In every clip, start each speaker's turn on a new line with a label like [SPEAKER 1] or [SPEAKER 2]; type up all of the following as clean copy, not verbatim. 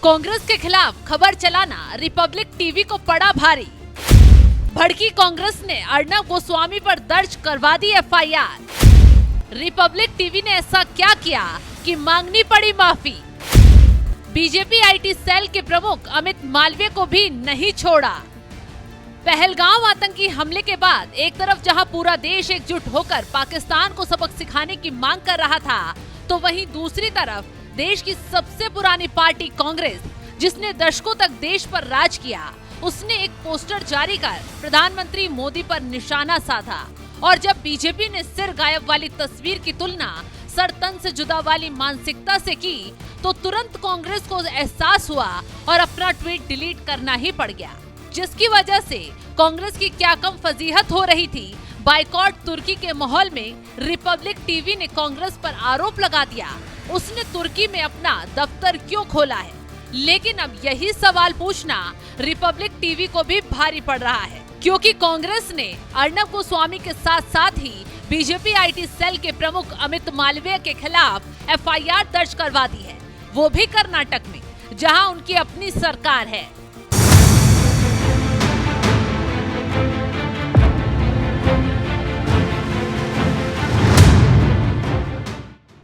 [SPEAKER 1] कांग्रेस के खिलाफ खबर चलाना रिपब्लिक टीवी को पड़ा भारी। भड़की कांग्रेस ने अर्नब गोस्वामी पर दर्ज करवा दी एफआईआर। रिपब्लिक टीवी ने ऐसा क्या किया कि मांगनी पड़ी माफी। बीजेपी आईटी सेल के प्रमुख अमित मालवीय को भी नहीं छोड़ा। पहलगाम आतंकी हमले के बाद एक तरफ जहां पूरा देश एकजुट होकर पाकिस्तान को सबक सिखाने की मांग कर रहा था, तो वहीं दूसरी तरफ देश की सबसे पुरानी पार्टी कांग्रेस, जिसने दशकों तक देश पर राज किया, उसने एक पोस्टर जारी कर प्रधानमंत्री मोदी पर निशाना साधा। और जब बीजेपी ने सिर गायब वाली तस्वीर की तुलना सर तन से जुदा वाली मानसिकता से की, तो तुरंत कांग्रेस को एहसास हुआ और अपना ट्वीट डिलीट करना ही पड़ गया, जिसकी वजह से कांग्रेस की क्या कम फजीहत हो रही थी। बाइकॉट तुर्की के माहौल में रिपब्लिक टीवी ने कांग्रेस पर आरोप लगा दिया, उसने तुर्की में अपना दफ्तर क्यों खोला है। लेकिन अब यही सवाल पूछना रिपब्लिक टीवी को भी भारी पड़ रहा है, क्योंकि कांग्रेस ने अर्नब गोस्वामी के साथ साथ ही बीजेपी आईटी सेल के प्रमुख अमित मालवीय के खिलाफ एफआईआर दर्ज करवा दी है, वो भी कर्नाटक में, जहां उनकी अपनी सरकार है।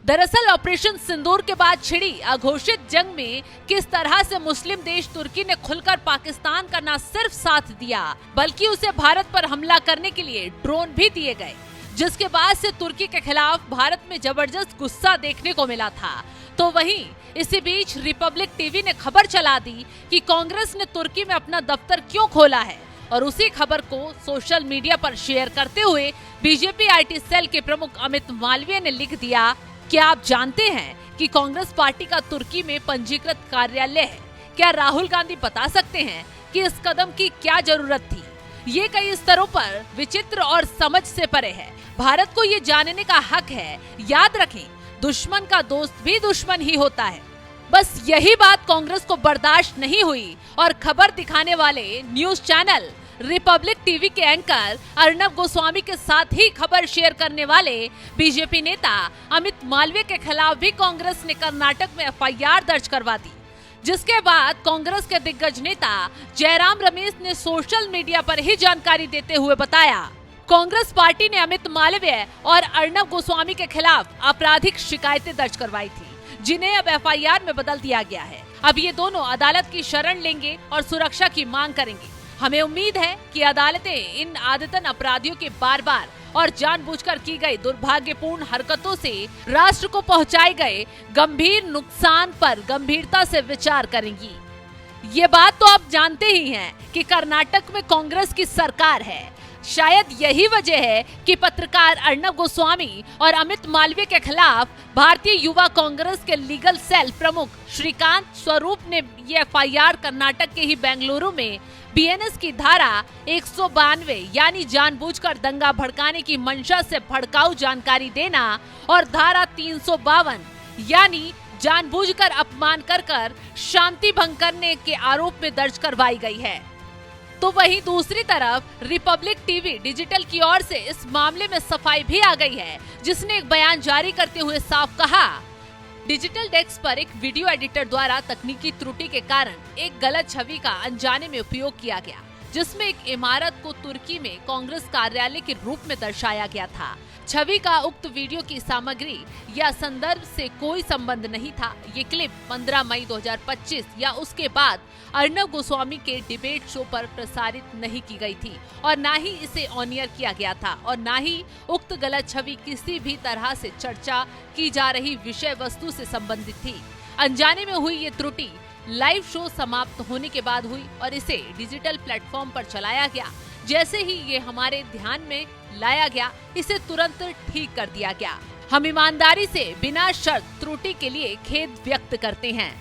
[SPEAKER 1] दरअसल ऑपरेशन सिंदूर के बाद छिड़ी अघोषित जंग में किस तरह से मुस्लिम देश तुर्की ने खुलकर पाकिस्तान का न सिर्फ साथ दिया, बल्कि उसे भारत पर हमला करने के लिए ड्रोन भी दिए गए, जिसके बाद से तुर्की के खिलाफ भारत में जबरदस्त गुस्सा देखने को मिला था। तो वहीं इसी बीच रिपब्लिक टीवी ने खबर चला दी कि कांग्रेस ने तुर्की में अपना दफ्तर क्यों खोला है, और उसी खबर को सोशल मीडिया पर शेयर करते हुए बीजेपी आईटी सेल के प्रमुख अमित मालवीय ने लिख दिया, क्या आप जानते हैं कि कांग्रेस पार्टी का तुर्की में पंजीकृत कार्यालय है? क्या राहुल गांधी बता सकते हैं कि इस कदम की क्या जरूरत थी? ये कई स्तरों पर विचित्र और समझ से परे है। भारत को ये जानने का हक है। याद रखें, दुश्मन का दोस्त भी दुश्मन ही होता है। बस यही बात कांग्रेस को बर्दाश्त नहीं हुई और खबर दिखाने वाले न्यूज चैनल रिपब्लिक टीवी के एंकर अर्नब गोस्वामी के साथ ही खबर शेयर करने वाले बीजेपी नेता अमित मालवीय के खिलाफ भी कांग्रेस ने कर्नाटक में एफआईआर दर्ज करवा दी, जिसके बाद कांग्रेस के दिग्गज नेता जयराम रमेश ने सोशल मीडिया पर ही जानकारी देते हुए बताया, कांग्रेस पार्टी ने अमित मालवीय और अर्नब गोस्वामी के खिलाफ आपराधिक शिकायतें दर्ज करवाई थी, जिन्हें अब एफआईआर में बदल दिया गया है। अब ये दोनों अदालत की शरण लेंगे और सुरक्षा की मांग करेंगे। हमें उम्मीद है कि अदालतें इन आदतन अपराधियों के बार बार और जानबूझकर की गई दुर्भाग्यपूर्ण हरकतों से राष्ट्र को पहुंचाए गए गंभीर नुकसान पर गंभीरता से विचार करेंगी। ये बात तो आप जानते ही हैं कि कर्नाटक में कांग्रेस की सरकार है। शायद यही वजह है कि पत्रकार अर्नब गोस्वामी और अमित मालवीय के खिलाफ भारतीय युवा कांग्रेस के लीगल सेल प्रमुख श्रीकांत स्वरूप ने ये एफआईआर कर्नाटक के ही बेंगलुरु में बीएनएस की धारा 192 यानी जानबूझकर दंगा भड़काने की मंशा से भड़काऊ जानकारी देना और धारा 352 यानी जानबूझकर अपमान कर शांति भंग करने के आरोप में दर्ज करवाई गई है। तो वहीं दूसरी तरफ रिपब्लिक टीवी डिजिटल की ओर से इस मामले में सफाई भी आ गई है, जिसने एक बयान जारी करते हुए साफ कहा, डिजिटल डेस्क पर एक वीडियो एडिटर द्वारा तकनीकी त्रुटि के कारण एक गलत छवि का अनजाने में उपयोग किया गया, जिसमें एक इमारत को तुर्की में कांग्रेस कार्यालय के रूप में दर्शाया गया था। छवि का उक्त वीडियो की सामग्री या संदर्भ से कोई संबंध नहीं था। ये क्लिप 15 मई 2025 या उसके बाद अर्नब गोस्वामी के डिबेट शो पर प्रसारित नहीं की गई थी और ना ही इसे ऑन एयर किया गया था और ना ही उक्त गलत छवि किसी भी तरह से चर्चा की जा रही विषय वस्तु से संबंधित थी। अनजाने में हुई ये त्रुटि लाइव शो समाप्त होने के बाद हुई और इसे डिजिटल प्लेटफॉर्म पर चलाया गया। जैसे ही ये हमारे ध्यान में लाया गया, इसे तुरंत ठीक कर दिया गया। हम ईमानदारी से बिना शर्त त्रुटि के लिए खेद व्यक्त करते हैं।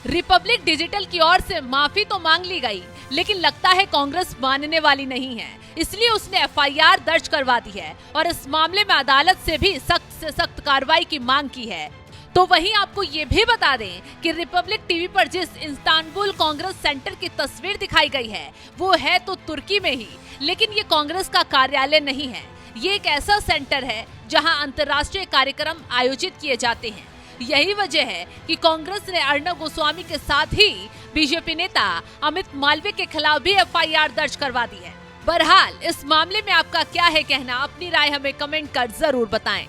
[SPEAKER 1] रिपब्लिक डिजिटल की ओर से माफी तो मांग ली गई, लेकिन लगता है कांग्रेस मानने वाली नहीं है, इसलिए उसने एफआईआर दर्ज करवा दी है और इस मामले में अदालत से भी सख्त से सख्त कार्रवाई की मांग की है। तो वहीं आपको ये भी बता दें कि रिपब्लिक टीवी पर जिस इस्तांबुल कांग्रेस सेंटर की तस्वीर दिखाई गई है, वो है तो तुर्की में ही, लेकिन ये कांग्रेस का कार्यालय नहीं है। ये एक ऐसा सेंटर है जहां अंतर्राष्ट्रीय कार्यक्रम आयोजित किए जाते हैं। यही वजह है कि कांग्रेस ने अर्णब गोस्वामी के साथ ही बीजेपी नेता अमित मालवीय के खिलाफ भी एफआईआर दर्ज करवा दी है। बहरहाल इस मामले में आपका क्या है कहना, अपनी राय हमें कमेंट कर जरूर बताएं।